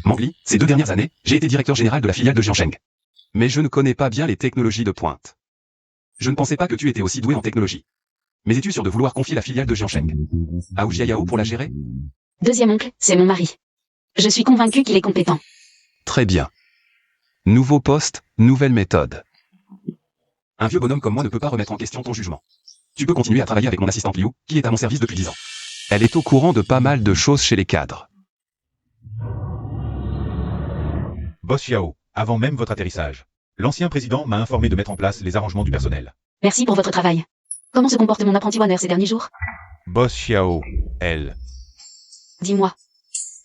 Mangli, ces 2 dernières années, j'ai été directeur général de la filiale de Jiansheng. Mais je ne connais pas bien les technologies de pointe. Je ne pensais pas que tu étais aussi doué en technologie. Mais es-tu sûr de vouloir confier la filiale de Jiansheng à Wu Jiayao pour la gérer? Deuxième oncle, c'est mon mari. Je suis convaincu qu'il est compétent. Très bien. Nouveau poste, nouvelle méthode. Un vieux bonhomme comme moi ne peut pas remettre en question ton jugement. Tu peux continuer à travailler avec mon assistante Liu, qui est à mon service depuis 10 ans. Elle est au courant de pas mal de choses chez les cadres. Boss Xiao, avant même votre atterrissage, l'ancien président m'a informé de mettre en place les arrangements du personnel. Merci pour votre travail. Comment se comporte mon apprenti Wanner ces derniers jours? Boss Xiao, elle Dis-moi.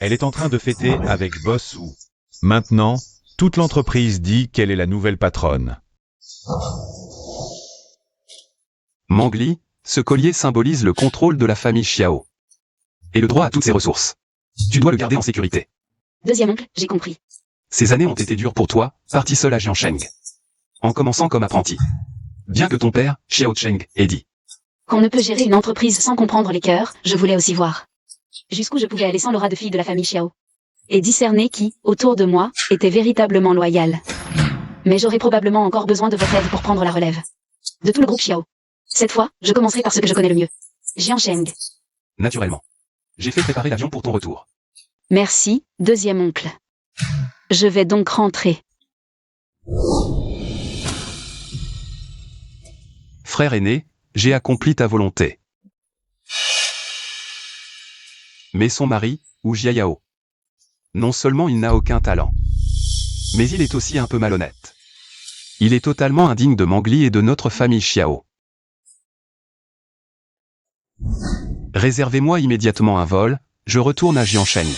est en train de fêter avec Boss Wu. Maintenant, toute l'entreprise dit qu'elle est la nouvelle patronne. Mangli, ce collier symbolise le contrôle de la famille Xiao. Et le droit à toutes ses ressources. Tu dois le garder en sécurité. Deuxième oncle, j'ai compris. Ces années ont été dures pour toi, parti seul à Jiansheng. En commençant comme apprenti. Bien que ton père, Xiao Cheng, ait dit Qu'on ne peut gérer une entreprise sans comprendre les cœurs, je voulais aussi voir jusqu'où je pouvais aller sans l'aura de fille de la famille Xiao. Et discerner qui, autour de moi, était véritablement loyal. Mais j'aurais probablement encore besoin de votre aide pour prendre la relève. De tout le groupe Xiao. Cette fois, je commencerai par ce que je connais le mieux. Jiansheng. Naturellement. J'ai fait préparer l'avion pour ton retour. Merci, deuxième oncle. Je vais donc rentrer. Frère aîné, j'ai accompli ta volonté. Mais son mari, Wu Jiayao. Non seulement il n'a aucun talent, mais il est aussi un peu malhonnête. Il est totalement indigne de Mangli et de notre famille Xiao. Réservez-moi immédiatement un vol, je retourne à Jiansheng.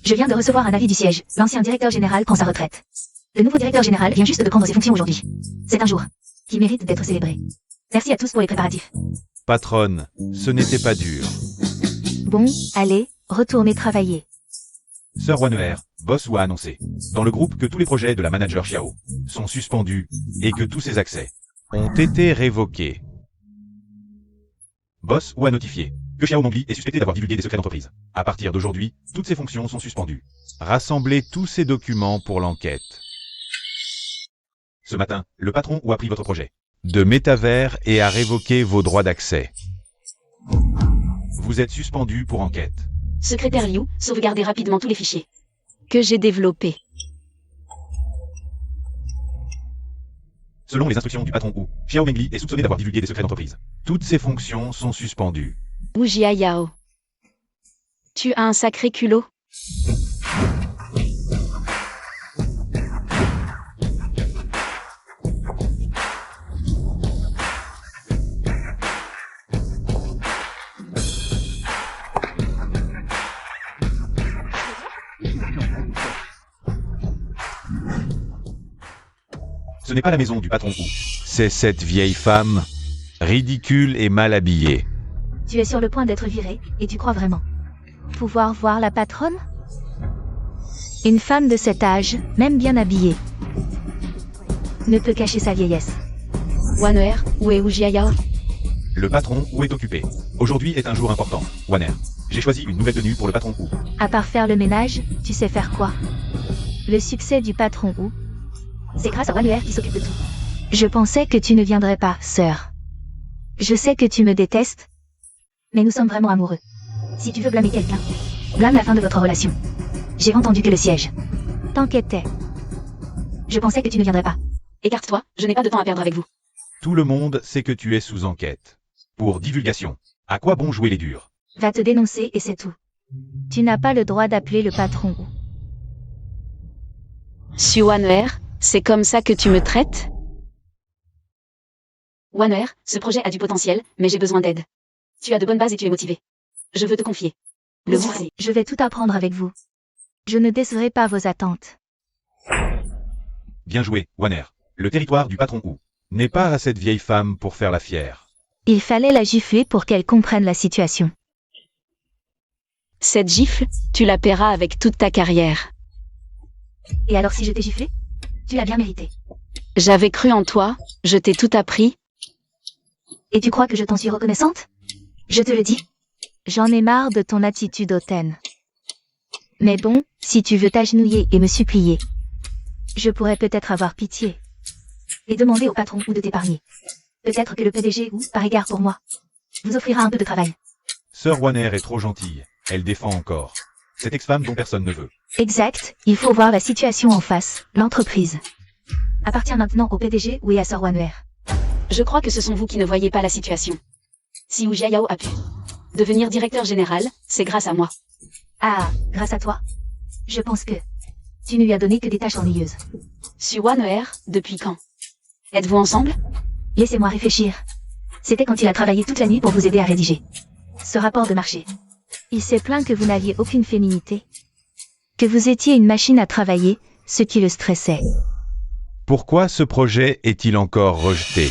Je viens de recevoir un avis du siège. L'ancien directeur général prend sa retraite. Le nouveau directeur général vient juste de prendre ses fonctions aujourd'hui. C'est un jour qui mérite d'être célébré. Merci à tous pour les préparatifs. Patronne, ce n'était pas dur. Bon, allez, retournez travailler. Sir Wanner, Boss Wu a annoncé, dans le groupe, que tous les projets de la manager Xiao sont suspendus et que tous ses accès ont été révoqués. Boss Wu a notifié que Xiao Mangli est suspecté d'avoir divulgué des secrets d'entreprise. À partir d'aujourd'hui, toutes ses fonctions sont suspendues. Rassemblez tous ces documents pour l'enquête. Ce matin, le patron Wu a pris votre projet de métavers et a révoqué vos droits d'accès. Vous êtes suspendu pour enquête. Secrétaire Liu, sauvegardez rapidement tous les fichiers que j'ai développés. Selon les instructions du patron Wu, Xiao Mengli est soupçonné d'avoir divulgué des secrets d'entreprise. Toutes ses fonctions sont suspendues. Wu Jiayao. Tu as un sacré culot. Ce n'est pas la maison du patron Wu. C'est cette vieille femme, ridicule et mal habillée. Tu es sur le point d'être viré, et tu crois vraiment pouvoir voir la patronne? Une femme de cet âge, même bien habillée, ne peut cacher sa vieillesse. Wanner, où est Wu Jiayao? Le patron Wu est occupé. Aujourd'hui est un jour important. Wanner, j'ai choisi une nouvelle tenue pour le patron Wu. À part faire le ménage, tu sais faire quoi? Le succès du patron Wu, c'est grâce à Wanner qui s'occupe de tout. Je pensais que tu ne viendrais pas, sœur. Je sais que tu me détestes, mais nous sommes vraiment amoureux. Si tu veux blâmer quelqu'un, blâme la fin de votre relation. J'ai entendu que le siège t'inquiétait. Je pensais que tu ne viendrais pas. Écarte-toi, je n'ai pas de temps à perdre avec vous. Tout le monde sait que tu es sous enquête. Pour divulgation. À quoi bon jouer les durs? Va te dénoncer et c'est tout. Tu n'as pas le droit d'appeler le patron Wu. Su Wanner, c'est comme ça que tu me traites? Wanner, ce projet a du potentiel, mais j'ai besoin d'aide. Tu as de bonnes bases et tu es motivé. Je veux te confier. Le voici. Je vais tout apprendre avec vous. Je ne décevrai pas vos attentes. Bien joué, Wanner. Le territoire du patron Wu n'est pas à cette vieille femme pour faire la fière. Il fallait la gifler pour qu'elle comprenne la situation. Cette gifle, tu la paieras avec toute ta carrière. Et alors si je t'ai giflé? Tu l'as bien mérité. J'avais cru en toi, je t'ai tout appris. Et tu crois que je t'en suis reconnaissante? Je te le dis. J'en ai marre de ton attitude hautaine. Mais bon, si tu veux t'agenouiller et me supplier, je pourrais peut-être avoir pitié. Et demander au patron ou de t'épargner. Peut-être que le PDG ou, par égard pour moi, vous offrira un peu de travail. Sœur Wanner est trop gentille. Elle défend encore. Cette ex-femme dont personne ne veut. Exact, il faut voir la situation en face, l'entreprise appartient maintenant au PDG ou et à Sir Wanwer. Je crois que ce sont vous qui ne voyez pas la situation. Si Wu Jiayao a pu devenir directeur général, c'est grâce à moi. Ah, grâce à toi. Je pense que tu ne lui as donné que des tâches ennuyeuses. Su Wanwer, depuis quand? Êtes-vous ensemble? Laissez-moi réfléchir. C'était quand il a travaillé toute la nuit pour vous aider à rédiger ce rapport de marché. Il s'est plaint que vous n'aviez aucune féminité, que vous étiez une machine à travailler, ce qui le stressait. Pourquoi ce projet est-il encore rejeté?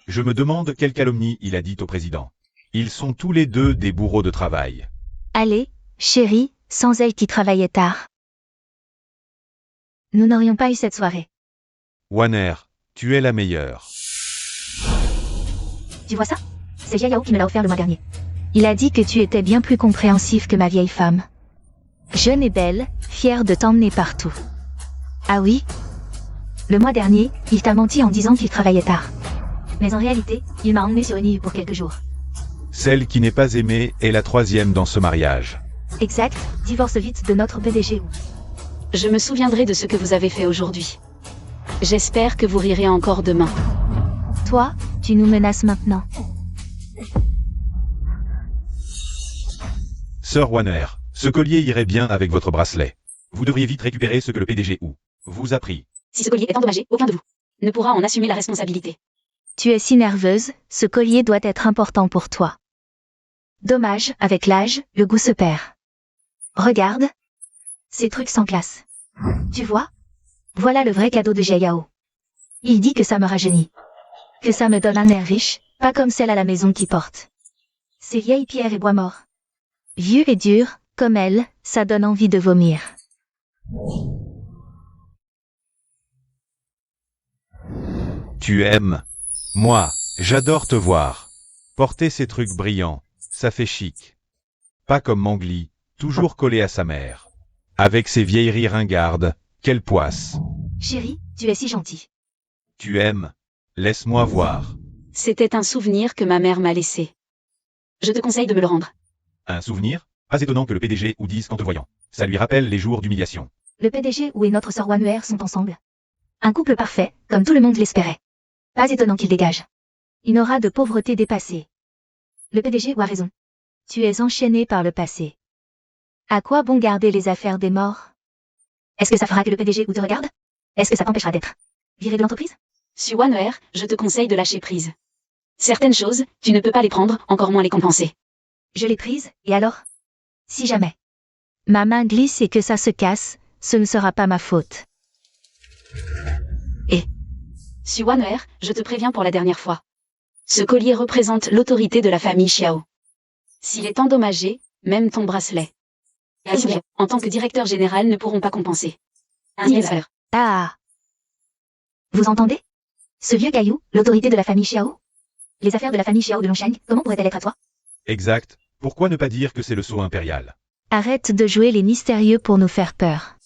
Je me demande quelle calomnie il a dit au président. Ils sont tous les deux des bourreaux de travail. Allez, chérie, sans elle qui travaillait tard, nous n'aurions pas eu cette soirée. Wanner, tu es la meilleure. Tu vois ça? C'est Jiayao qui me l'a offert le mois dernier. Il a dit que tu étais bien plus compréhensif que ma vieille femme. Jeune et belle, fière de t'emmener partout. Ah oui? Le mois dernier, il t'a menti en disant qu'il travaillait tard. Mais en réalité, il m'a emmené sur une île pour quelques jours. Celle qui n'est pas aimée est la troisième dans ce mariage. Exact, divorce vite de notre PDG. Je me souviendrai de ce que vous avez fait aujourd'hui. J'espère que vous rirez encore demain. Toi, tu nous menaces maintenant. Sœur Wanner, ce collier irait bien avec votre bracelet. Vous devriez vite récupérer ce que le PDG ou vous a pris. Si ce collier est endommagé, aucun de vous ne pourra en assumer la responsabilité. Tu es si nerveuse, ce collier doit être important pour toi. Dommage, avec l'âge, le goût se perd. Regarde. Ces trucs sans classe. Tu vois? Voilà le vrai cadeau de Jiayao. Il dit que ça me rajeunit. Que ça me donne un air riche, pas comme celle à la maison qui porte ces vieilles pierres et bois morts. Vieux et dur, comme elle, ça donne envie de vomir. Tu aimes? Moi, j'adore te voir. Porter ces trucs brillants, ça fait chic. Pas comme Mangli, toujours collé à sa mère. Avec ses vieilleries ringardes, quelle poisse. Chérie, tu es si gentil. Tu aimes? Laisse-moi voir. C'était un souvenir que ma mère m'a laissé. Je te conseille de me le rendre. Un souvenir? Pas étonnant que le PDG ou dise qu'en te voyant. Ça lui rappelle les jours d'humiliation. Le PDG ou et notre Sir Wanwer sont ensemble. Un couple parfait, comme tout le monde l'espérait. Pas étonnant qu'il dégage. Une aura de pauvreté dépassée. Le PDG a raison. Tu es enchaîné par le passé. À quoi bon garder les affaires des morts? Est-ce que ça fera que le PDG ou te regarde? Est-ce que ça t'empêchera d'être viré de l'entreprise? Su Wanwer, je te conseille de lâcher prise. Certaines choses, tu ne peux pas les prendre, encore moins les compenser. Je l'ai prise, et alors? Si jamais ma main glisse et que ça se casse, ce ne sera pas ma faute. Su Wanwer, je te préviens pour la dernière fois. Ce collier représente l'autorité de la famille Xiao. S'il est endommagé, même ton bracelet, en tant que directeur général, ne pourront pas compenser. Ah! Vous entendez? Ce vieux caillou, l'autorité de la famille Xiao? Les affaires de la famille Xiao de Longsheng, comment pourraient-elles être à toi? Exact. Pourquoi ne pas dire que c'est le sceau impérial? Arrête de jouer les mystérieux pour nous faire peur.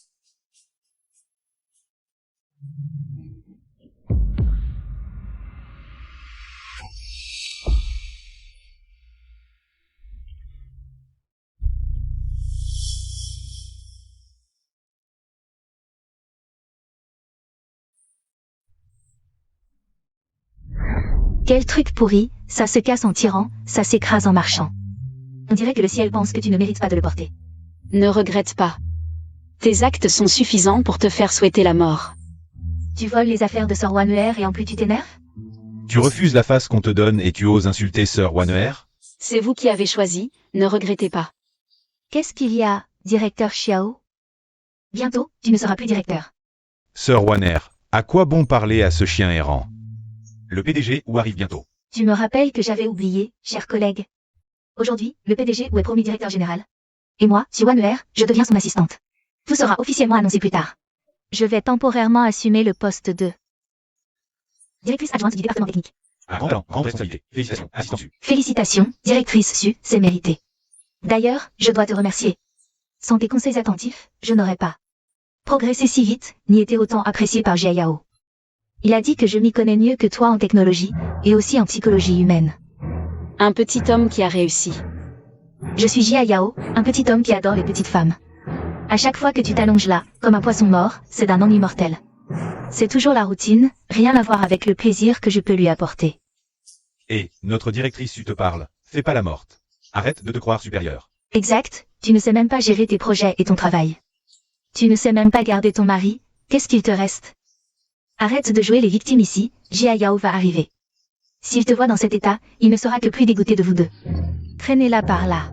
Quel truc pourri, ça se casse en tirant, ça s'écrase en marchant. On dirait que le ciel pense que tu ne mérites pas de le porter. Ne regrette pas. Tes actes sont suffisants pour te faire souhaiter la mort. Tu voles les affaires de Sir Wanwer et en plus tu t'énerves? Tu refuses la face qu'on te donne et tu oses insulter Sir Wanner? C'est vous qui avez choisi, ne regrettez pas. Qu'est-ce qu'il y a, directeur Xiao? Bientôt, tu ne seras plus directeur. Sir Wanner, à quoi bon parler à ce chien errant? Le PDG ou arrive bientôt. Tu me rappelles que j'avais oublié, cher collègue. Aujourd'hui, le PDG ou est promu directeur général. Et moi, Su Wanwer, je deviens son assistante. Tout sera officiellement annoncé plus tard. Je vais temporairement assumer le poste de directrice adjointe du département technique. Un grand talent, grande responsabilité. Félicitations, assistant Su. Félicitations, directrice Su, c'est mérité. D'ailleurs, je dois te remercier. Sans tes conseils attentifs, je n'aurais pas progressé si vite, ni été autant apprécié par Jia Yao. Il a dit que je m'y connais mieux que toi en technologie, et aussi en psychologie humaine. Un petit homme qui a réussi. Je suis Jia Yao, un petit homme qui adore les petites femmes. À chaque fois que tu t'allonges là, comme un poisson mort, c'est d'un homme immortel. C'est toujours la routine, rien à voir avec le plaisir que je peux lui apporter. Et, notre directrice tu te parle, fais pas la morte. Arrête de te croire supérieure. Exact, tu ne sais même pas gérer tes projets et ton travail. Tu ne sais même pas garder ton mari, qu'est-ce qu'il te reste? Arrête de jouer les victimes ici, Jia Yao va arriver. S'il te voit dans cet état, il ne sera que plus dégoûté de vous deux. Traînez-la par là.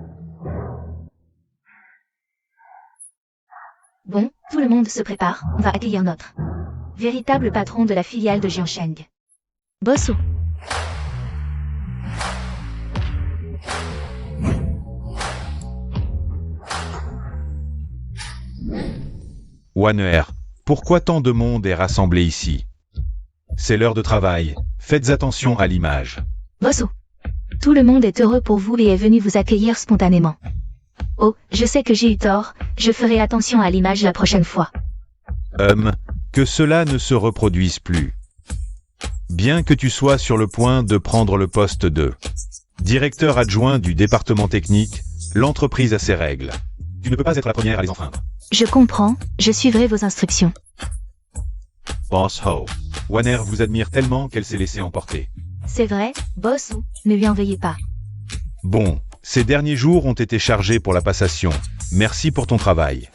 Bon, tout le monde se prépare, on va accueillir notre véritable patron de la filiale de Jiansheng. Bosso. Waner, pourquoi tant de monde est rassemblé ici? C'est l'heure de travail, faites attention à l'image. Bosso. Tout le monde est heureux pour vous et est venu vous accueillir spontanément. Oh, je sais que j'ai eu tort, je ferai attention à l'image la prochaine fois. Que cela ne se reproduise plus. Bien que tu sois sur le point de prendre le poste de directeur adjoint du département technique, l'entreprise a ses règles. Tu ne peux pas être la première à les enfreindre. Je comprends, je suivrai vos instructions. Boss Ho. Waner vous admire tellement qu'elle s'est laissée emporter. C'est vrai, boss, ne lui en veuillez pas. Bon, ces derniers jours ont été chargés pour la passation. Merci pour ton travail.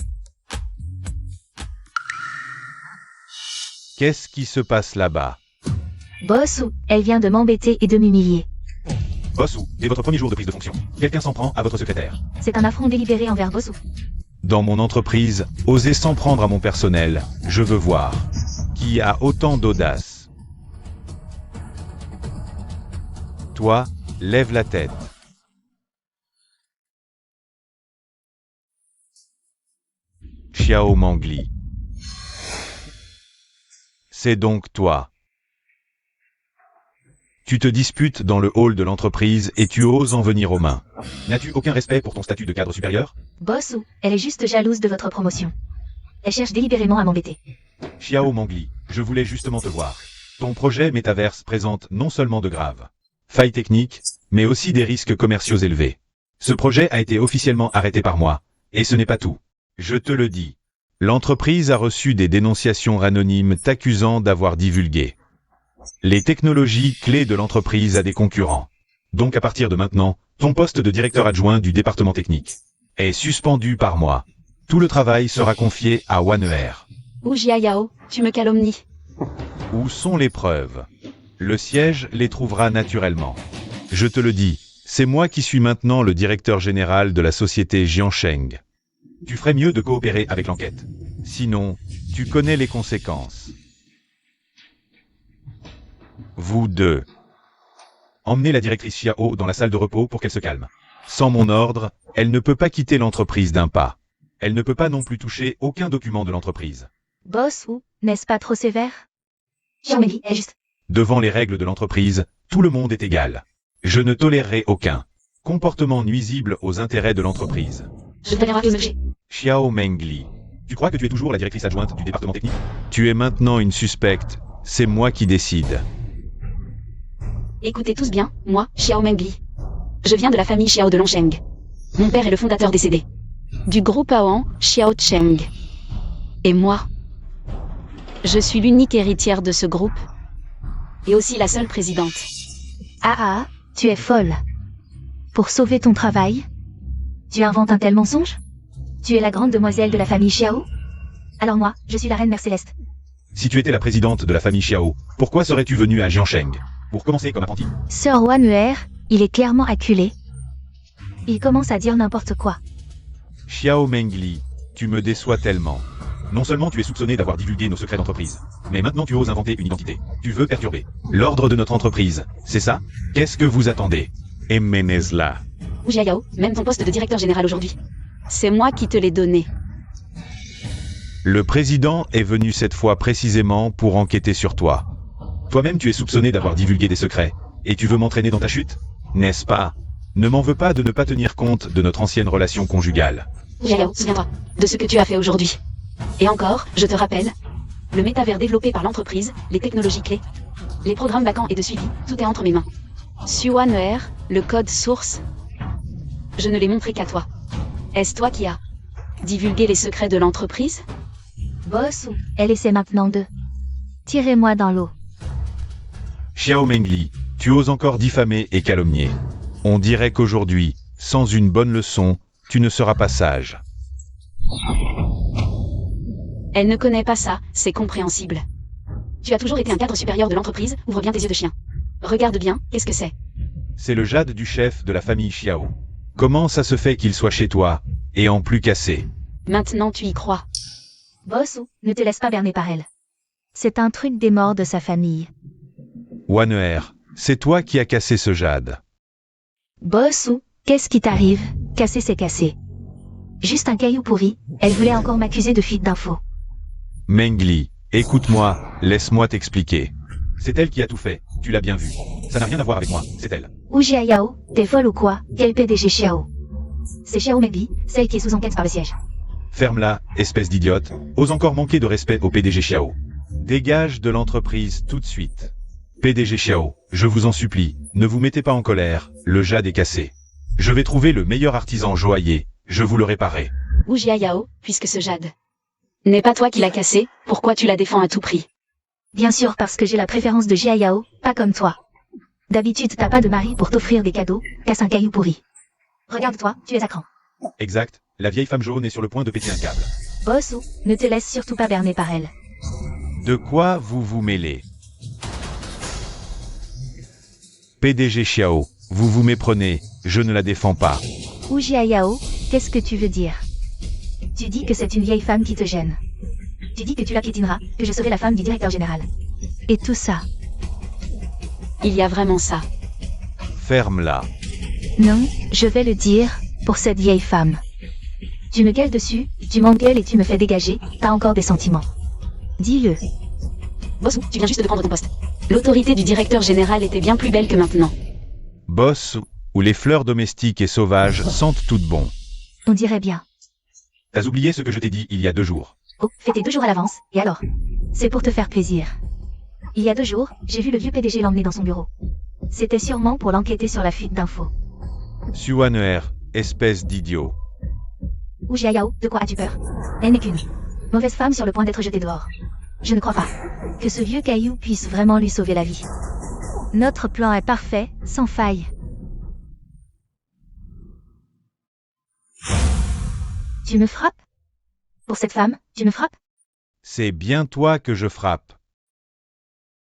Qu'est-ce qui se passe là-bas? Boss, elle vient de m'embêter et de m'humilier. Bossou, dès votre premier jour de prise de fonction, quelqu'un s'en prend à votre secrétaire. C'est un affront délibéré envers Bossou. Dans mon entreprise, oser s'en prendre à mon personnel, je veux voir. Qui a autant d'audace? Toi, lève la tête. Xiao Mangli. C'est donc toi. Tu te disputes dans le hall de l'entreprise et tu oses en venir aux mains. N'as-tu aucun respect pour ton statut de cadre supérieur? Bossou, elle est juste jalouse de votre promotion. Elle cherche délibérément à m'embêter. Xiao Mangli, je voulais justement te voir. Ton projet Métaverse présente non seulement de graves failles techniques, mais aussi des risques commerciaux élevés. Ce projet a été officiellement arrêté par moi, et ce n'est pas tout. Je te le dis. L'entreprise a reçu des dénonciations anonymes t'accusant d'avoir divulgué les technologies clés de l'entreprise à des concurrents. Donc à partir de maintenant, ton poste de directeur adjoint du département technique est suspendu par moi. Tout le travail sera confié à Waner. Ou Jia Yao, tu me calomnies. Où sont les preuves? Le siège les trouvera naturellement. Je te le dis, c'est moi qui suis maintenant le directeur général de la société Jiansheng. Tu ferais mieux de coopérer avec l'enquête. Sinon, tu connais les conséquences. Vous deux. Emmenez la directrice Xiao dans la salle de repos pour qu'elle se calme. Sans mon ordre, elle ne peut pas quitter l'entreprise d'un pas. Elle ne peut pas non plus toucher aucun document de l'entreprise. Bossou, n'est-ce pas trop sévère? Xiaomei est juste. Devant les règles de l'entreprise, tout le monde est égal. Je ne tolérerai aucun comportement nuisible aux intérêts de l'entreprise. Je tolérerai que monsieur. Xiao Mengli. Tu crois que tu es toujours la directrice adjointe du département technique? Tu es maintenant une suspecte. C'est moi qui décide. Écoutez tous bien, moi, Xiao Mengli. Je viens de la famille Xiao de Longsheng. Mon père est le fondateur décédé du groupe Aoan Xiao Cheng. Et moi, je suis l'unique héritière de ce groupe. Et aussi la seule présidente. Ah, tu es folle. Pour sauver ton travail, tu inventes un tel mensonge? Tu es la grande demoiselle de la famille Xiao? Alors moi, je suis la reine Mère Céleste. Si tu étais la présidente de la famille Xiao, pourquoi serais-tu venue à Jiansheng? Pour commencer comme apprenti. Sir Waner, il est clairement acculé. Il commence à dire n'importe quoi. Xiao Mengli, tu me déçois tellement. Non seulement tu es soupçonné d'avoir divulgué nos secrets d'entreprise, mais maintenant tu oses inventer une identité. Tu veux perturber l'ordre de notre entreprise, c'est ça? Qu'est-ce que vous attendez? Emenezla. Ou Jia Yao, même ton poste de directeur général aujourd'hui. C'est moi qui te l'ai donné. Le président est venu cette fois précisément pour enquêter sur toi. Toi-même tu es soupçonné d'avoir divulgué des secrets, et tu veux m'entraîner dans ta chute? N'est-ce pas? Ne m'en veux pas de ne pas tenir compte de notre ancienne relation conjugale. Xiao, souviens-toi de ce que tu as fait aujourd'hui. Et encore, je te rappelle, le métavers développé par l'entreprise, les technologies clés, les programmes vacants et de suivi, tout est entre mes mains. Suaner, le code source, je ne l'ai montré qu'à toi. Est-ce toi qui as divulgué les secrets de l'entreprise? Boss ou elle essaie maintenant de... Tirez-moi dans l'eau. Xiao Mengli, tu oses encore diffamer et calomnier. On dirait qu'aujourd'hui, sans une bonne leçon, tu ne seras pas sage. Elle ne connaît pas ça, c'est compréhensible. Tu as toujours été un cadre supérieur de l'entreprise, ouvre bien tes yeux de chien. Regarde bien, qu'est-ce que c'est? C'est le jade du chef de la famille Xiao. Comment ça se fait qu'il soit chez toi, et en plus cassé? Maintenant tu y crois. Boss ou ne te laisse pas berner par elle. C'est un truc des morts de sa famille. Waner, c'est toi qui as cassé ce jade. Boss ou qu'est-ce qui t'arrive? Casser c'est casser. Juste un caillou pourri, elle voulait encore m'accuser de fuite d'infos. Mengli, écoute-moi, laisse-moi t'expliquer. C'est elle qui a tout fait, tu l'as bien vu. Ça n'a rien à voir avec moi, c'est elle. Ou Yao, t'es folle ou quoi? Quel PDG Xiao? C'est Xiao Mengli, celle qui est sous enquête par le siège. Ferme-la, espèce d'idiote, ose encore manquer de respect au PDG Xiao. Dégage de l'entreprise tout de suite. PDG Xiao, je vous en supplie, ne vous mettez pas en colère, le jade est cassé. Je vais trouver le meilleur artisan joaillier, je vous le réparerai. Ou Yao, puisque ce jade n'est pas toi qui l'as cassé, pourquoi tu la défends à tout prix? Bien sûr parce que j'ai la préférence de Yao, pas comme toi. D'habitude t'as pas de mari pour t'offrir des cadeaux, casse un caillou pourri. Regarde-toi, tu es à cran. Exact, la vieille femme jaune est sur le point de péter un câble. Boss ou ne te laisse surtout pas berner par elle. De quoi vous vous mêlez? PDG Xiao, vous vous méprenez, je ne la défends pas. Ou Yao, qu'est-ce que tu veux dire? Tu dis que c'est une vieille femme qui te gêne. Tu dis que tu la piétineras, que je serai la femme du directeur général. Et tout ça. Il y a vraiment ça. Ferme-la. Non, je vais le dire, pour cette vieille femme. Tu me gueules dessus, tu m'engueules et tu me fais dégager, t'as encore des sentiments. Dis-le. Boss, tu viens juste de prendre ton poste. L'autorité du directeur général était bien plus belle que maintenant. Boss, où les fleurs domestiques et sauvages sentent toutes bon. On dirait bien. T'as oublié ce que je t'ai dit il y a 2 jours. Oh, fais tes 2 jours à l'avance, et alors? C'est pour te faire plaisir. Il y a 2 jours, j'ai vu le vieux PDG l'emmener dans son bureau. C'était sûrement pour l'enquêter sur la fuite d'infos. Suaner, espèce d'idiot. Ou Yao, de quoi as-tu peur? Elle n'est qu'une mauvaise femme sur le point d'être jetée dehors. Je ne crois pas que ce vieux caillou puisse vraiment lui sauver la vie. Notre plan est parfait, sans faille. Tu me frappes? Pour cette femme, tu me frappes? C'est bien toi que je frappe.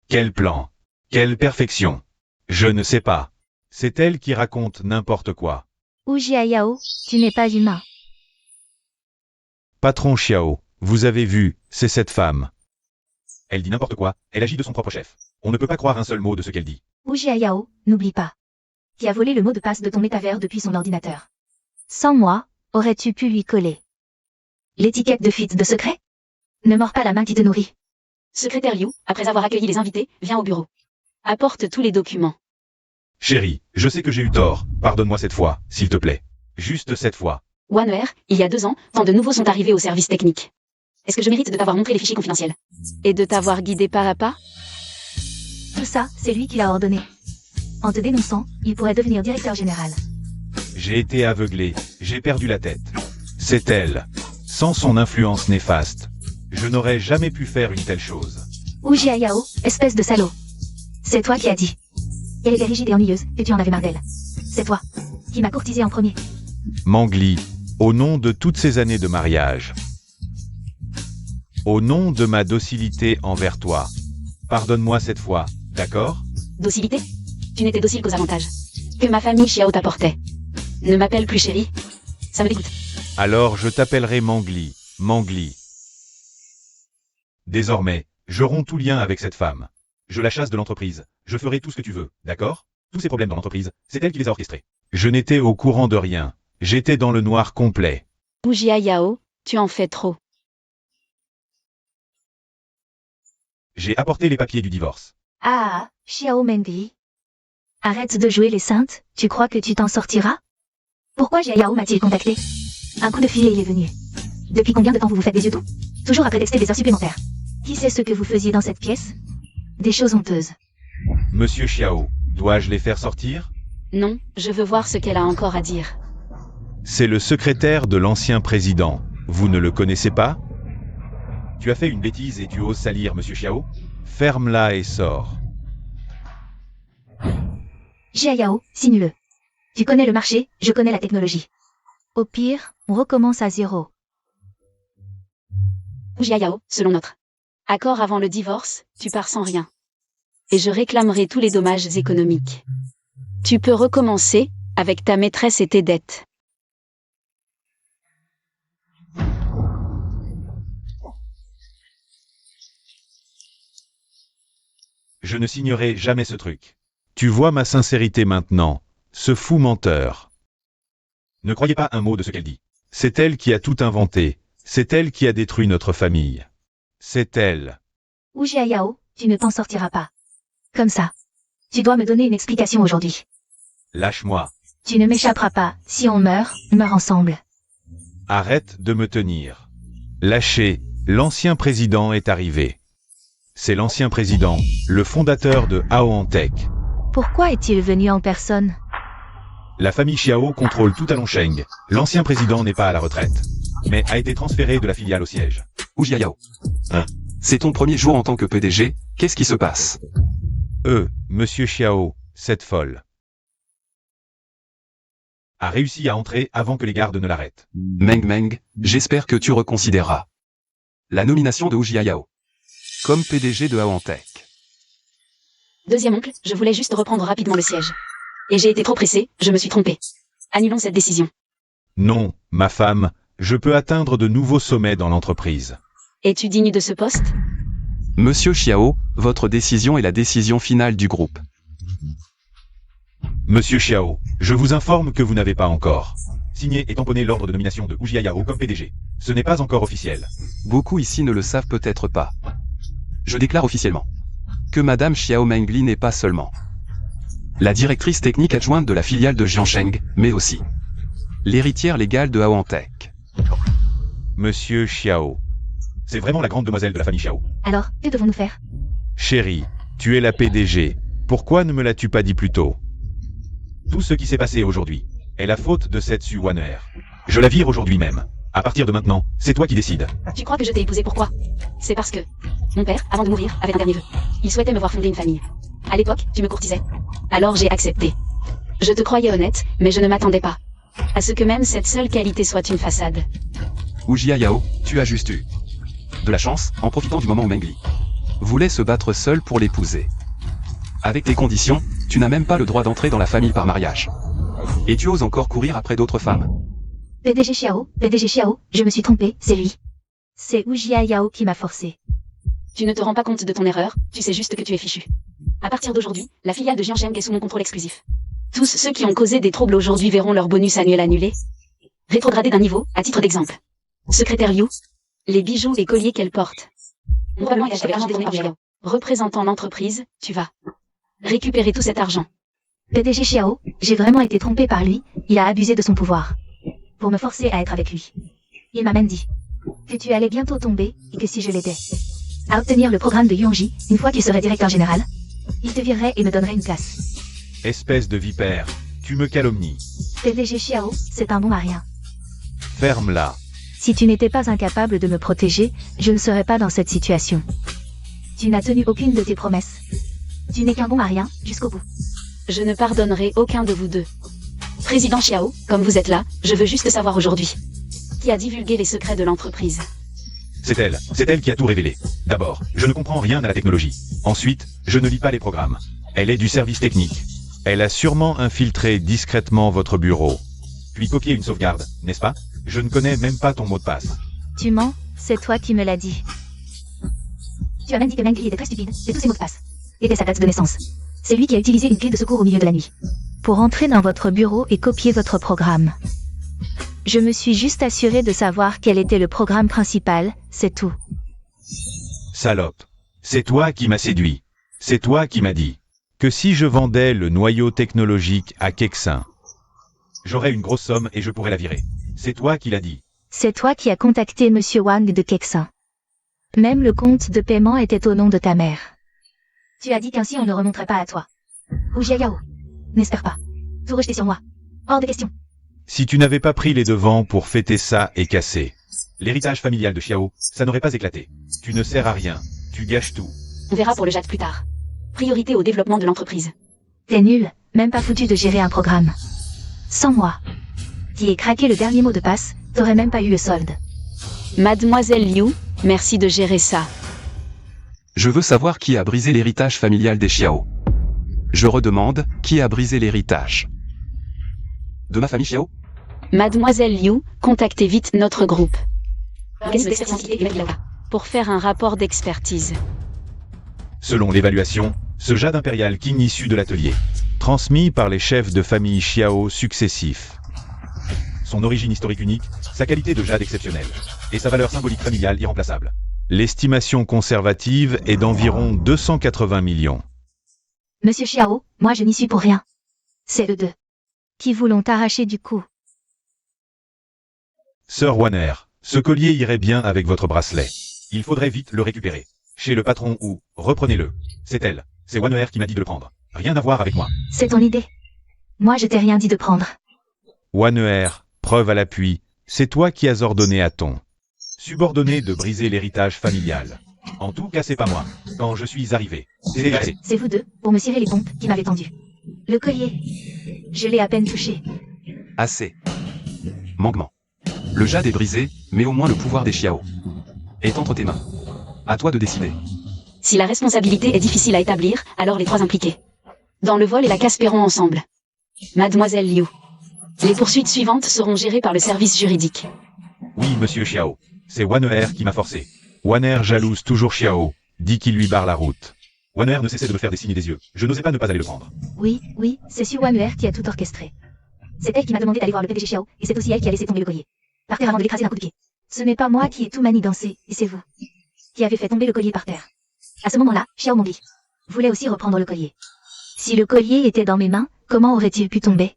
Quel plan? Quelle perfection? Je ne sais pas. C'est elle qui raconte n'importe quoi. Ou Yao, tu n'es pas humain. Patron Xiao, vous avez vu, c'est cette femme. Elle dit n'importe quoi, elle agit de son propre chef. On ne peut pas croire un seul mot de ce qu'elle dit. Ou Yao, n'oublie pas. Qui a volé le mot de passe de ton métavers depuis son ordinateur. Sans moi, aurais-tu pu lui coller l'étiquette de fuite de secret? Ne mords pas la main qui te nourrit. Secrétaire Liu, après avoir accueilli les invités, viens au bureau. Apporte tous les documents. Chérie, je sais que j'ai eu tort, pardonne-moi cette fois, s'il te plaît. Juste cette fois. Waner, il y a 2 ans, tant de nouveaux sont arrivés au service technique. Est-ce que je mérite de t'avoir montré les fichiers confidentiels? Et de t'avoir guidé pas à pas? Tout ça, c'est lui qui l'a ordonné. En te dénonçant, il pourrait devenir directeur général. J'ai été aveuglé, j'ai perdu la tête. C'est elle. Sans son influence néfaste, je n'aurais jamais pu faire une telle chose. Ou Yao, espèce de salaud. C'est toi qui as dit. Elle était rigide et ennuyeuse, et tu en avais marre d'elle. C'est toi qui m'as courtisé en premier. Mengli, au nom de toutes ces années de mariage, au nom de ma docilité envers toi, pardonne-moi cette fois, d'accord? Docilité? Tu n'étais docile qu'aux avantages que ma famille Xiao t'apportait. Ne m'appelle plus chérie. Ça me dégoûte. Alors je t'appellerai Mengli, Mengli. Désormais, je romps tout lien avec cette femme. Je la chasse de l'entreprise. Je ferai tout ce que tu veux, d'accord? Tous ces problèmes dans l'entreprise, c'est elle qui les a orchestrés. Je n'étais au courant de rien. J'étais dans le noir complet. Ou Yao, tu en fais trop. J'ai apporté les papiers du divorce. Ah, Xiao Mengli. Arrête de jouer les saintes, tu crois que tu t'en sortiras? Pourquoi Yao m'a-t-il contacté? Un coup de fil et il est venu. Depuis combien de temps vous vous faites des yeux doux? Toujours à prétexter des heures supplémentaires. Qui sait ce que vous faisiez dans cette pièce? Des choses honteuses. Monsieur Xiao, dois-je les faire sortir? Non, je veux voir ce qu'elle a encore à dire. C'est le secrétaire de l'ancien président. Vous ne le connaissez pas? Tu as fait une bêtise et tu oses salir Monsieur Xiao? Ferme-la et sors. Jia Yao, signe-le. Tu connais le marché, je connais la technologie. Au pire, on recommence à zéro. Jia Yao, selon notre accord avant le divorce, tu pars sans rien. Et je réclamerai tous les dommages économiques. Tu peux recommencer, avec ta maîtresse et tes dettes. Je ne signerai jamais ce truc. Tu vois ma sincérité maintenant, ce fou menteur. Ne croyez pas un mot de ce qu'elle dit. C'est elle qui a tout inventé. C'est elle qui a détruit notre famille. C'est elle. Ou Jia Yao, tu ne t'en sortiras pas. Comme ça. Tu dois me donner une explication aujourd'hui. Lâche-moi. Tu ne m'échapperas pas. Si on meurt ensemble. Arrête de me tenir. Lâchez, l'ancien président est arrivé. C'est l'ancien président, le fondateur de AONTech. Pourquoi est-il venu en personne? La famille Xiao contrôle tout à Longsheng. L'ancien président n'est pas à la retraite, mais a été transféré de la filiale au siège. Wu Jiayao. C'est ton premier jour en tant que PDG, qu'est-ce qui se passe? Monsieur Xiao, cette folle a réussi à entrer avant que les gardes ne l'arrêtent. Meng, j'espère que tu reconsidéreras la nomination de Wu Jiayao comme PDG de AONTech. Deuxième oncle, je voulais juste reprendre rapidement le siège. Et j'ai été trop pressé, je me suis trompé. Annulons cette décision. Non, ma femme, je peux atteindre de nouveaux sommets dans l'entreprise. Es-tu digne de ce poste? Monsieur Xiao, votre décision est la décision finale du groupe. Monsieur Xiao, je vous informe que vous n'avez pas encore signé et tamponné l'ordre de nomination de Wu Jiayao comme PDG. Ce n'est pas encore officiel. Beaucoup ici ne le savent peut-être pas. Je déclare officiellement que Madame Xiao Mengli n'est pas seulement la directrice technique adjointe de la filiale de Jiangsheng, mais aussi l'héritière légale de AONTech. Monsieur Xiao. C'est vraiment la grande demoiselle de la famille Xiao. Alors, que devons-nous faire? Chérie, tu es la PDG. Pourquoi ne me l'as-tu pas dit plus tôt? Tout ce qui s'est passé aujourd'hui est la faute de cette Su Wan'er. Je la vire aujourd'hui même. À partir de maintenant, c'est toi qui décides. Tu crois que je t'ai épousé pourquoi? C'est parce que mon père, avant de mourir, avait un dernier vœu. Il souhaitait me voir fonder une famille. À l'époque, tu me courtisais. Alors j'ai accepté. Je te croyais honnête, mais je ne m'attendais pas à ce que même cette seule qualité soit une façade. Wu Jiayao, tu as juste eu de la chance, en profitant du moment où Mengli voulait se battre seul pour l'épouser. Avec tes conditions, tu n'as même pas le droit d'entrer dans la famille par mariage. Et tu oses encore courir après d'autres femmes. PDG Xiao, je me suis trompé, c'est lui. C'est Wu Jiayao qui m'a forcé. Tu ne te rends pas compte de ton erreur, tu sais juste que tu es fichu. À partir d'aujourd'hui, la filiale de Jiangsheng est sous mon contrôle exclusif. Tous ceux qui ont causé des troubles aujourd'hui verront leur bonus annuel annulé. Rétrogradé d'un niveau, à titre d'exemple. Secrétaire Liu, les bijoux et colliers qu'elle porte. Probablement il a l'argent détourné par Jiayao. Représentant l'entreprise, tu vas récupérer tout cet argent. PDG Xiao, j'ai vraiment été trompé par lui, il a abusé de son pouvoir. Pour me forcer à être avec lui. Il m'a même dit que tu allais bientôt tomber, et que si je l'aidais à obtenir le programme de Yuanji, une fois qu'il serait directeur général, il te virerait et me donnerait une place. Espèce de vipère, tu me calomnies. PDG Xiao, c'est un bon à rien. Ferme-la. Si tu n'étais pas incapable de me protéger, je ne serais pas dans cette situation. Tu n'as tenu aucune de tes promesses. Tu n'es qu'un bon à rien, jusqu'au bout. Je ne pardonnerai aucun de vous deux. Président Xiao, comme vous êtes là, je veux juste savoir aujourd'hui qui a divulgué les secrets de l'entreprise. C'est elle qui a tout révélé. D'abord, je ne comprends rien à la technologie. Ensuite, je ne lis pas les programmes. Elle est du service technique. Elle a sûrement infiltré discrètement votre bureau. Puis copié une sauvegarde, n'est-ce pas? Je ne connais même pas ton mot de passe. Tu mens, c'est toi qui me l'as dit. Tu as même dit que Mengli était très stupide, et tous ses mots de passe étaient sa date de naissance. C'est lui qui a utilisé une clé de secours au milieu de la nuit pour entrer dans votre bureau et copier votre programme. Je me suis juste assuré de savoir quel était le programme principal, c'est tout. Salope. C'est toi qui m'as séduit. C'est toi qui m'as dit que si je vendais le noyau technologique à Kexin, j'aurais une grosse somme et je pourrais la virer. C'est toi qui l'as dit. C'est toi qui as contacté Monsieur Wang de Kexin. Même le compte de paiement était au nom de ta mère. Tu as dit qu'ainsi on ne remonterait pas à toi. Wu Jiayao. N'espère pas. Tout rejeter sur moi. Hors de question. Si tu n'avais pas pris les devants pour fêter ça et casser l'héritage familial de Xiao, ça n'aurait pas éclaté. Tu ne sers à rien. Tu gâches tout. On verra pour le Jade plus tard. Priorité au développement de l'entreprise. T'es nul, même pas foutu de gérer un programme. Sans moi, qui ai craqué le dernier mot de passe, t'aurais même pas eu le solde. Mademoiselle Liu, merci de gérer ça. Je veux savoir qui a brisé l'héritage familial des Xiao. Je redemande, qui a brisé l'héritage de ma famille Xiao? Mademoiselle Liu, contactez vite notre groupe. Pour faire un rapport d'expertise. Selon l'évaluation, ce jade impérial Qing issu de l'atelier, transmis par les chefs de famille Xiao successifs. Son origine historique unique, sa qualité de jade exceptionnelle, et sa valeur symbolique familiale irremplaçable. L'estimation conservative est d'environ 280 millions. Monsieur Xiao, moi je n'y suis pour rien. C'est eux deux qui vous l'ont arraché du cou. Sœur Wanner, ce collier irait bien avec votre bracelet. Il faudrait vite le récupérer. Chez le patron ou, reprenez-le. C'est elle. C'est Wanner qui m'a dit de le prendre. Rien à voir avec moi. C'est ton idée. Moi je t'ai rien dit de prendre. Wanner, preuve à l'appui, c'est toi qui as ordonné à ton subordonné de briser l'héritage familial. En tout cas, c'est pas moi. Quand je suis arrivé. C'est vous deux, pour me cirer les pompes, qui m'avez tendu. Le collier. Je l'ai à peine touché. Assez. Manquement. Le jade est brisé, mais au moins le pouvoir des Xiao est entre tes mains. À toi de décider. Si la responsabilité est difficile à établir, alors les trois impliqués. Dans le vol et la casse paieront ensemble. Mademoiselle Liu. Les poursuites suivantes seront gérées par le service juridique. Oui, monsieur Xiao. C'est Wanner qui m'a forcé. Wanner jalouse toujours Xiao, dit qu'il lui barre la route. Wanner ne cessait de me faire des signes des yeux. Je n'osais pas ne pas aller le prendre. Oui, c'est Su Wanner qui a tout orchestré. C'est elle qui m'a demandé d'aller voir le PDG Xiao, et c'est aussi elle qui a laissé tomber le collier. Par terre avant de l'écraser d'un coup de pied. Ce n'est pas moi qui ai tout manigancé, et c'est vous qui avez fait tomber le collier par terre. À ce moment-là, Xiao Mongli voulait aussi reprendre le collier. Si le collier était dans mes mains, comment aurait-il pu tomber?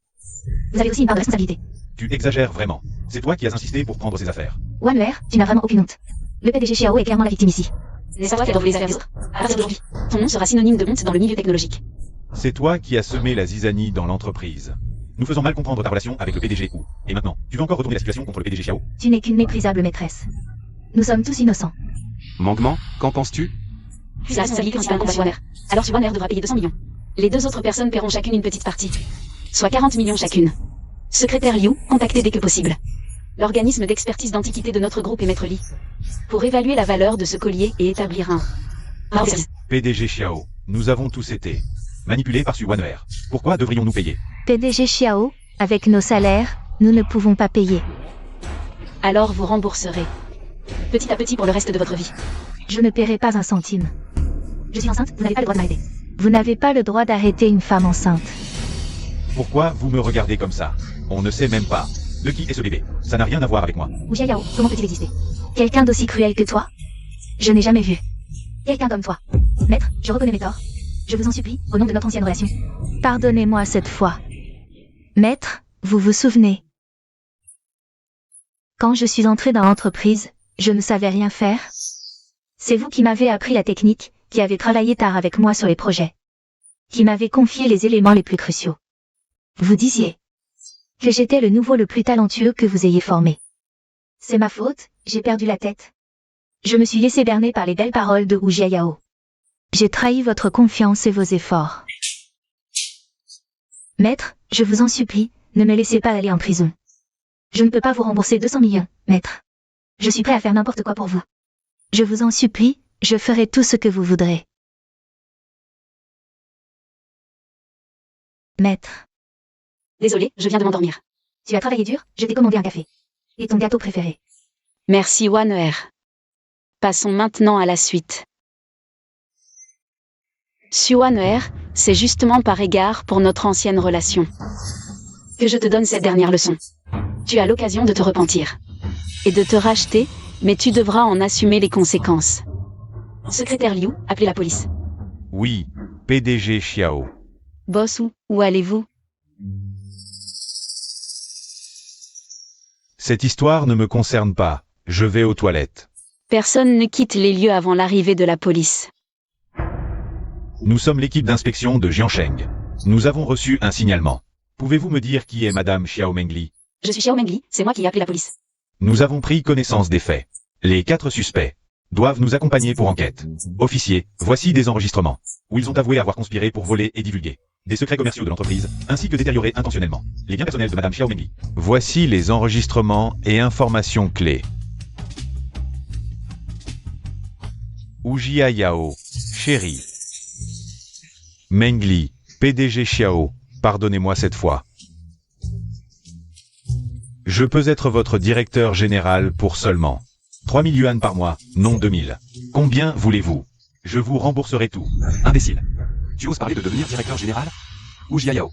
Vous avez aussi une part de responsabilité. Tu exagères vraiment. C'est toi qui as insisté pour prendre ses affaires. Wanner, tu n'as vraiment aucune honte. Le PDG Xiao est clairement la victime ici. N'est-ce pas toi qui as donné les affaires des autres? À partir d'aujourd'hui, ton nom sera synonyme de honte dans le milieu technologique. C'est toi qui as semé la zizanie dans l'entreprise. Nous faisons mal comprendre ta relation avec le PDG ou. Et maintenant, tu veux encore retourner la situation contre le PDG Xiao? Tu n'es qu'une méprisable maîtresse. Nous sommes tous innocents. Manquement, qu'en penses-tu? Puis la responsabilité principale incombe à Wanner. Alors Wanner devra payer 200 millions. Les deux autres personnes paieront chacune une petite partie. Soit 40 millions chacune. Secrétaire Liu, contactez dès que possible l'organisme d'expertise d'antiquité de notre groupe et Maître Li pour évaluer la valeur de ce collier et établir un PDG Xiao, nous avons tous été manipulés par Su Wanner. Pourquoi devrions-nous payer? PDG Xiao, avec nos salaires, nous ne pouvons pas payer. Alors vous rembourserez. Petit à petit pour le reste de votre vie. Je ne paierai pas un centime. Je suis enceinte, vous n'avez pas le droit de m'arrêter. Vous n'avez pas le droit d'arrêter une femme enceinte. Pourquoi vous me regardez comme ça? On ne sait même pas de qui est ce bébé. Ça n'a rien à voir avec moi. Wu Jiayao, comment peut-il exister? Quelqu'un d'aussi cruel que toi? Je n'ai jamais vu. Quelqu'un comme toi. Maître, je reconnais mes torts. Je vous en supplie, au nom de notre ancienne relation. Pardonnez-moi cette fois. Maître, vous vous souvenez? Quand je suis entrée dans l'entreprise, je ne savais rien faire. C'est vous qui m'avez appris la technique, qui avez travaillé tard avec moi sur les projets. Qui m'avez confié les éléments les plus cruciaux. Vous disiez que j'étais le nouveau le plus talentueux que vous ayez formé. C'est ma faute, j'ai perdu la tête. Je me suis laissé berner par les belles paroles de Wu Jiayao. J'ai trahi votre confiance et vos efforts. Maître, je vous en supplie, ne me laissez pas aller en prison. Je ne peux pas vous rembourser 200 millions, maître. Je suis prêt à faire n'importe quoi pour vous. Je vous en supplie, je ferai tout ce que vous voudrez. Maître. Désolé, je viens de m'endormir. Tu as travaillé dur, je t'ai commandé un café. Et ton gâteau préféré. Merci Wanner. Passons maintenant à la suite. Su Wanner, c'est justement par égard pour notre ancienne relation que je te donne cette dernière leçon. Tu as l'occasion de te repentir et de te racheter, mais tu devras en assumer les conséquences. Secrétaire Liu, appelez la police. Oui, PDG Xiao. Boss, où allez-vous? Cette histoire ne me concerne pas. Je vais aux toilettes. Personne ne quitte les lieux avant l'arrivée de la police. Nous sommes l'équipe d'inspection de Jiansheng. Nous avons reçu un signalement. Pouvez-vous me dire qui est Madame Xiao Mengli? Je suis Xiao Mengli, c'est moi qui ai appelé la police. Nous avons pris connaissance des faits. Les 4 suspects doivent nous accompagner pour enquête. Officiers, voici des enregistrements où ils ont avoué avoir conspiré pour voler et divulguer des secrets commerciaux de l'entreprise, ainsi que détériorer intentionnellement les biens personnels de Madame Xiao Mengli. Voici les enregistrements et informations clés. Ujia Yao, chérie. Mengli, PDG Xiao, pardonnez-moi cette fois. Je peux être votre directeur général pour seulement 3000 yuan par mois, non 2000. Combien voulez-vous? Je vous rembourserai tout. Imbécile. Tu oses parler de devenir directeur général? Ujia Yao.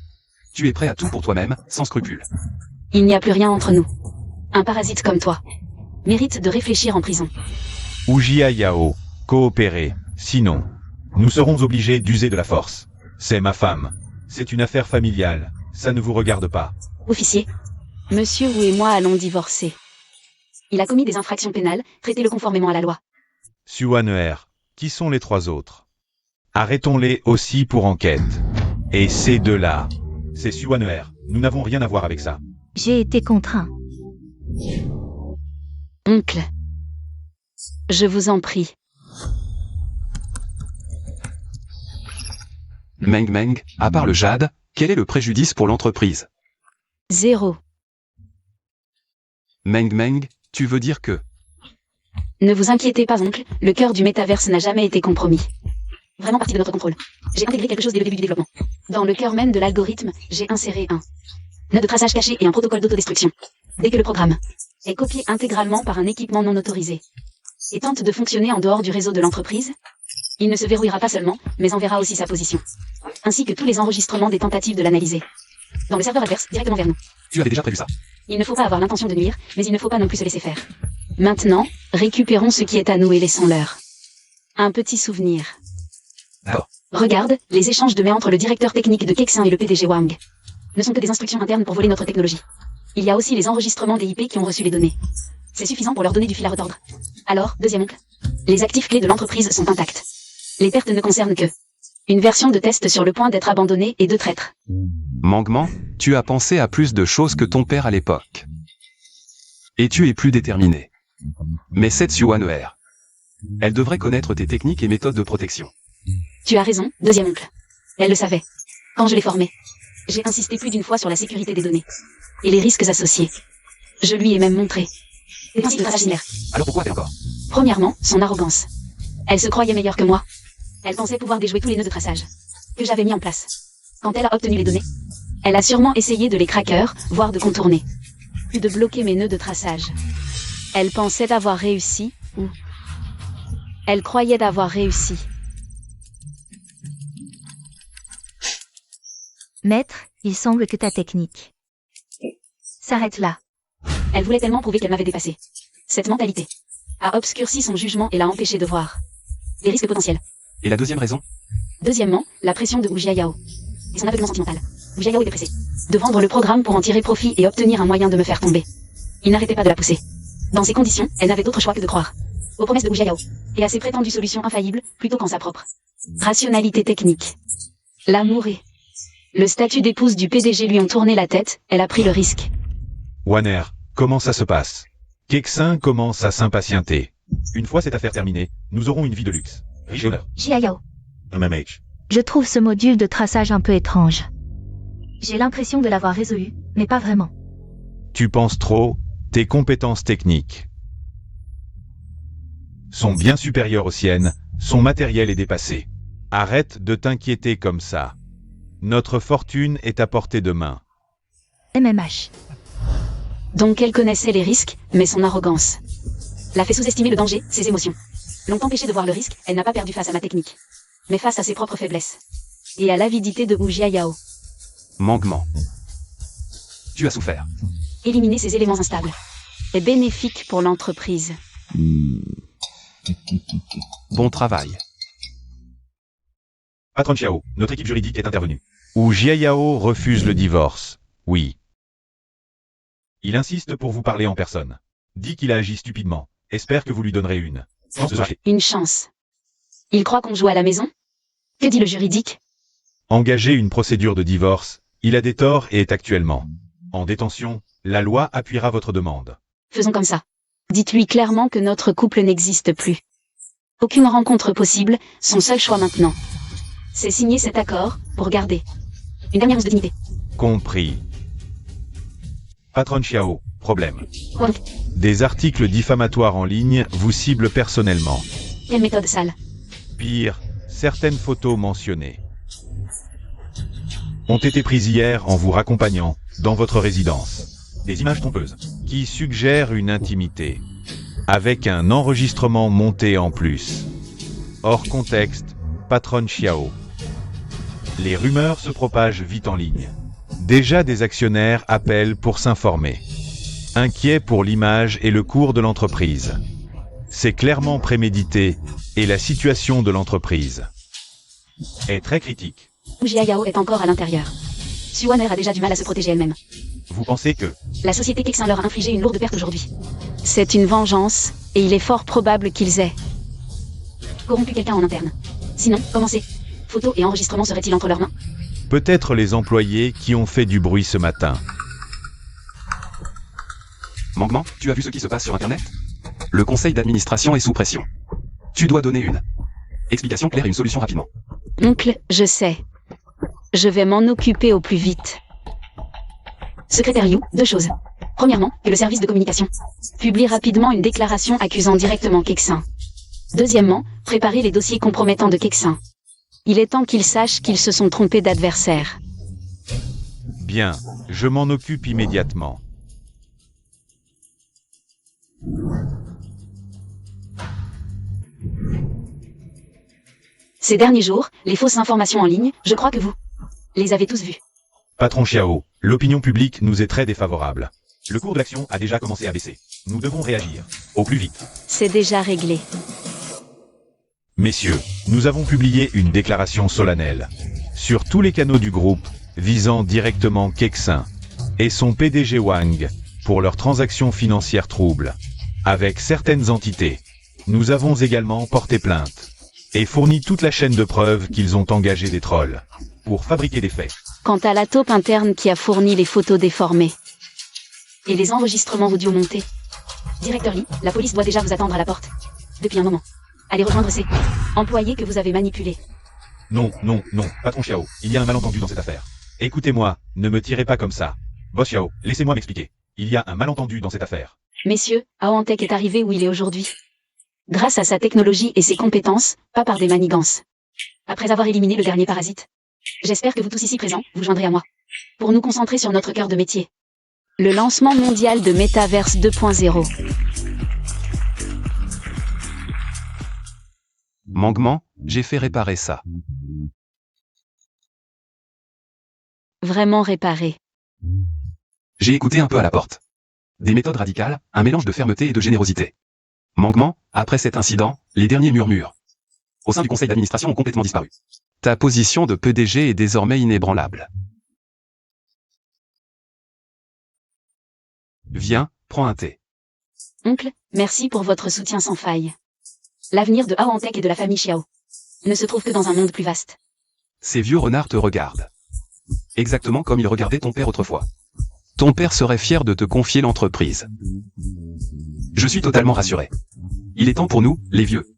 Tu es prêt à tout pour toi-même, sans scrupule. Il n'y a plus rien entre nous. Un parasite comme toi mérite de réfléchir en prison. Ujia Yao, coopérez, sinon, nous serons obligés d'user de la force. C'est ma femme. C'est une affaire familiale. Ça ne vous regarde pas. Officier, Monsieur Wu et moi allons divorcer. Il a commis des infractions pénales, traitez-le conformément à la loi. Suaner, qui sont les 3 autres? Arrêtons-les aussi pour enquête. Et ces 2-là, c'est Suaner. Nous n'avons rien à voir avec ça. J'ai été contraint. Oncle, je vous en prie. Meng, à part le jade, quel est le préjudice pour l'entreprise? 0. Meng, tu veux dire que... Ne vous inquiétez pas, oncle, le cœur du métaverse n'a jamais été compromis. Vraiment partie de notre contrôle. J'ai intégré quelque chose dès le début du développement. Dans le cœur même de l'algorithme, j'ai inséré un nœud de traçage caché et un protocole d'autodestruction. Dès que le programme est copié intégralement par un équipement non autorisé et tente de fonctionner en dehors du réseau de l'entreprise, il ne se verrouillera pas seulement, mais enverra aussi sa position, ainsi que tous les enregistrements des tentatives de l'analyser dans le serveur adverse, directement vers nous. Tu avais déjà prévu ça. Il ne faut pas avoir l'intention de nuire, mais il ne faut pas non plus se laisser faire. Maintenant, récupérons ce qui est à nous et laissons-leur un petit souvenir. D'accord. Regarde, les échanges de mails entre le directeur technique de Kexin et le PDG Wang ne sont que des instructions internes pour voler notre technologie. Il y a aussi les enregistrements des IP qui ont reçu les données. C'est suffisant pour leur donner du fil à retordre. Alors, deuxième oncle, les actifs clés de l'entreprise sont intacts. Les pertes ne concernent que une version de test sur le point d'être abandonnée et 2 traîtres. Mangement, tu as pensé à plus de choses que ton père à l'époque. Et tu es plus déterminé. Mais cette Suaner, elle devrait connaître tes techniques et méthodes de protection. Tu as raison, deuxième oncle. Elle le savait. Quand je l'ai formée, j'ai insisté plus d'une fois sur la sécurité des données et les risques associés. Je lui ai même montré des principes de traçage similaires. Alors pourquoi faire encore? Premièrement, son arrogance. Elle se croyait meilleure que moi. Elle pensait pouvoir déjouer tous les nœuds de traçage que j'avais mis en place. Quand elle a obtenu les données, elle a sûrement essayé de les craquer, voire de contourner, puis de bloquer mes nœuds de traçage. Elle pensait avoir réussi, ou elle croyait d'avoir réussi. Maître, il semble que ta technique s'arrête là. Elle voulait tellement prouver qu'elle m'avait dépassé. Cette mentalité a obscurci son jugement et l'a empêché de voir les risques potentiels. Et la deuxième raison? Deuxièmement, la pression de Ujia Yao et son aveuglement sentimental. Ujia Yao était pressé de vendre le programme pour en tirer profit et obtenir un moyen de me faire tomber. Il n'arrêtait pas de la pousser. Dans ces conditions, elle n'avait d'autre choix que de croire aux promesses de Ujia Yao et à ses prétendues solutions infaillibles plutôt qu'en sa propre rationalité technique. L'amour et le statut d'épouse du PDG lui ont tourné la tête, elle a pris le risque. Waner, comment ça se passe? Kexin commence à s'impatienter. Une fois cette affaire terminée, nous aurons une vie de luxe. Riche et honneur. Jia Yao, MMH. je trouve ce module de traçage un peu étrange. J'ai l'impression de l'avoir résolu, mais pas vraiment. Tu penses trop, tes compétences techniques sont bien supérieures aux siennes, son matériel est dépassé. Arrête de t'inquiéter comme ça. Notre fortune est à portée de main. MMH. Donc elle connaissait les risques, mais son arrogance l'a fait sous-estimer le danger, ses émotions l'ont empêché de voir le risque, elle n'a pas perdu face à ma technique, mais face à ses propres faiblesses et à l'avidité de Ujia Yao. Manquement. Tu as souffert. Éliminer ces éléments instables est bénéfique pour l'entreprise. Bon travail. Patron Xiao, notre équipe juridique est intervenue. Ujia Yao refuse le divorce. Oui. Il insiste pour vous parler en personne. Dit qu'il a agi stupidement. Espère que vous lui donnerez une. Une chance. Il croit qu'on joue à la maison? Que dit le juridique? Engager une procédure de divorce, il a des torts et est actuellement en détention. La loi appuiera votre demande. Faisons comme ça. Dites-lui clairement que notre couple n'existe plus. Aucune rencontre possible, son seul choix maintenant. C'est signer cet accord, pour garder une dernière once de dignité. Compris. Patronne Xiao, problème. Quoi? Des articles diffamatoires en ligne vous ciblent personnellement. Quelle méthode sale. Pire, certaines photos mentionnées ont été prises hier en vous raccompagnant dans votre résidence. Des images trompeuses qui suggèrent une intimité, avec un enregistrement monté en plus. Hors contexte, patronne Xiao. Les rumeurs se propagent vite en ligne. Déjà des actionnaires appellent pour s'informer. Inquiets pour l'image et le cours de l'entreprise. C'est clairement prémédité, et la situation de l'entreprise est très critique. Jia Yao est encore à l'intérieur. Suaner a déjà du mal à se protéger elle-même. Vous pensez que La société Kexin leur a infligé une lourde perte aujourd'hui. C'est une vengeance, et il est fort probable qu'ils aient corrompu quelqu'un en interne. Sinon, comment ces photos et enregistrements seraient-ils entre leurs mains? peut-être les employés qui ont fait du bruit ce matin. Manquement, tu as vu ce qui se passe sur Internet? Le conseil d'administration est sous pression. Tu dois donner une explication claire et une solution rapidement. Oncle, je sais. Je vais m'en occuper au plus vite. Secrétaire Yu, 2 choses. Premièrement, que le service de communication publie rapidement une déclaration accusant directement Kexin. Deuxièmement, préparer les dossiers compromettants de Kexin. Il est temps qu'ils sachent qu'ils se sont trompés d'adversaire. Bien, je m'en occupe immédiatement. Ces derniers jours, les fausses informations en ligne, je crois que vous les avez tous vues. Patron Xiao, l'opinion publique nous est très défavorable. Le cours de l'action a déjà commencé à baisser. Nous devons réagir, au plus vite. C'est déjà réglé. Messieurs, nous avons publié une déclaration solennelle sur tous les canaux du groupe visant directement Kexin et son PDG Wang pour leurs transactions financières troubles avec certaines entités. Nous avons également porté plainte et fourni toute la chaîne de preuves qu'ils ont engagé des trolls pour fabriquer des faits. Quant à la taupe interne qui a fourni les photos déformées et les enregistrements audio montés, Directeur Lee, la police doit déjà vous attendre à la porte. Depuis un moment. Allez rejoindre ces employés que vous avez manipulés. Non, non, non, patron Xiao, il y a un malentendu dans cette affaire. Écoutez-moi, ne me tirez pas comme ça. Boss Xiao, laissez-moi m'expliquer. Il y a un malentendu dans cette affaire. Messieurs, Aoantech est arrivé où il est aujourd'hui. Grâce à sa technologie et ses compétences, pas par des manigances. Après avoir éliminé le dernier parasite. J'espère que vous tous ici présents, vous joindrez à moi. Pour nous concentrer sur notre cœur de métier. Le lancement mondial de Metaverse 2.0. Manquement, j'ai fait réparer ça. Vraiment réparé. J'ai écouté un peu à la porte. Des méthodes radicales, un mélange de fermeté et de générosité. Manquement, après cet incident, les derniers murmures au sein du conseil d'administration ont complètement disparu. Ta position de PDG est désormais inébranlable. Viens, prends un thé. Oncle, merci pour votre soutien sans faille. L'avenir de Aoantech et de la famille Xiao ne se trouve que dans un monde plus vaste. Ces vieux renards te regardent. Exactement comme ils regardaient ton père autrefois. Ton père serait fier de te confier l'entreprise. Je suis totalement rassuré. Il est temps pour nous, les vieux,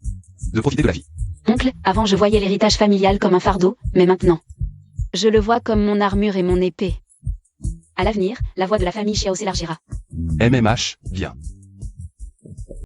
de profiter de la vie. Oncle, avant je voyais l'héritage familial comme un fardeau, mais maintenant, je le vois comme mon armure et mon épée. À l'avenir, la voix de la famille Xiao s'élargira. MMH, viens.